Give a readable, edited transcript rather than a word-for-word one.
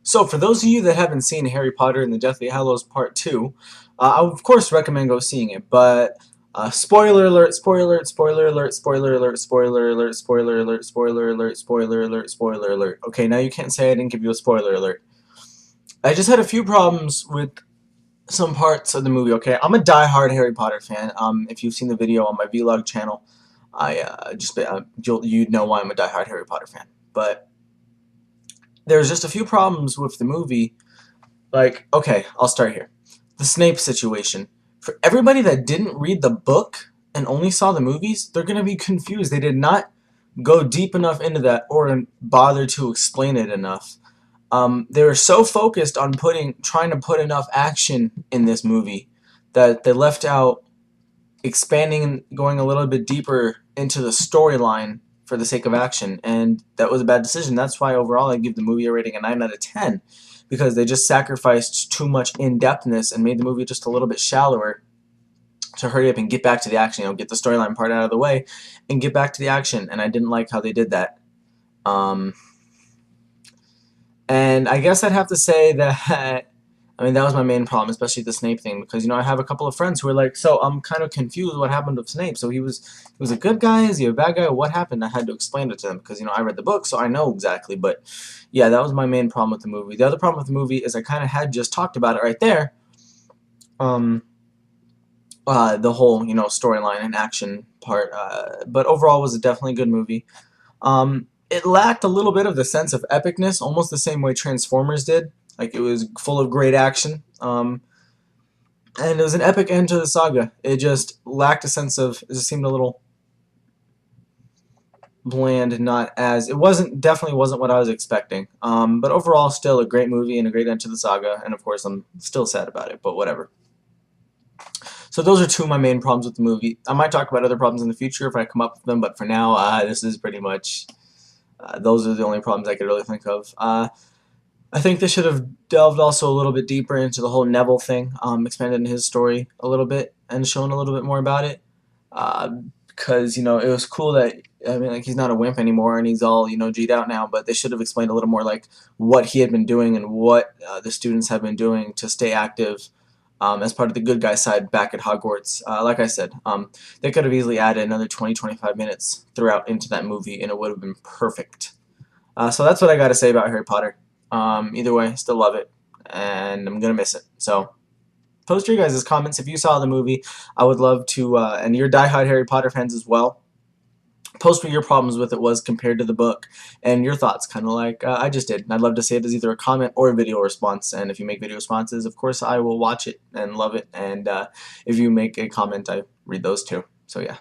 So, for those of you that haven't seen Harry Potter and the Deathly Hallows Part 2, I would of course recommend go seeing it, but spoiler alert, spoiler alert, spoiler alert, spoiler alert, spoiler alert, spoiler alert, spoiler alert, spoiler alert, spoiler alert. Okay, now you can't say I didn't give you a spoiler alert. I just had a few problems with some parts of the movie, okay? I'm a die-hard Harry Potter fan. If you've seen the video on my vlog channel, you'd know why I'm a die-hard Harry Potter fan. But there's just a few problems with the movie. Like, okay, I'll start here. The Snape situation. For everybody that didn't read the book and only saw the movies, they're going to be confused. They did not go deep enough into that or bother to explain it enough. They were so focused on trying to put enough action in this movie that they left out expanding and going a little bit deeper into the storyline for the sake of action, and that was a bad decision. That's why overall I give the movie a rating of 9 out of 10, because they just sacrificed too much in-depthness and made the movie just a little bit shallower to hurry up and get back to the action, get the storyline part out of the way and get back to the action, and I didn't like how they did that. And I guess I'd have to say that I mean, that was my main problem, especially the Snape thing, because I have a couple of friends who are like, so I'm kind of confused what happened with Snape. So he was a good guy, is he a bad guy? What happened? I had to explain it to them because I read the book, so I know exactly. But yeah, that was my main problem with the movie. The other problem with the movie is I kind of had just talked about it right there. The whole storyline and action part, but overall was a definitely good movie. It lacked a little bit of the sense of epicness, almost the same way Transformers did. Like, it was full of great action, and it was an epic end to the saga. It just lacked a sense of, it just seemed a little bland, not as, definitely wasn't what I was expecting. But overall, still a great movie and a great end to the saga, and of course I'm still sad about it, but whatever. So those are two of my main problems with the movie. I might talk about other problems in the future if I come up with them, but for now, this is pretty much, those are the only problems I could really think of. I think they should have delved also a little bit deeper into the whole Neville thing, expanded in his story a little bit and shown a little bit more about it. Because it was cool that, I mean, like, he's not a wimp anymore and he's all G'd out now. But they should have explained a little more like what he had been doing and what the students have been doing to stay active as part of the good guy side back at Hogwarts. Like I said, they could have easily added another 20-25 minutes throughout into that movie and it would have been perfect. So that's what I got to say about Harry Potter. Either way, still love it, and I'm gonna miss it. So, post your guys' comments if you saw the movie. I would love to, and you're diehard Harry Potter fans as well. Post what your problems with it was compared to the book, and your thoughts, kind of like I just did. And I'd love to see it as either a comment or a video response. And if you make video responses, of course, I will watch it and love it. And if you make a comment, I read those too. So yeah.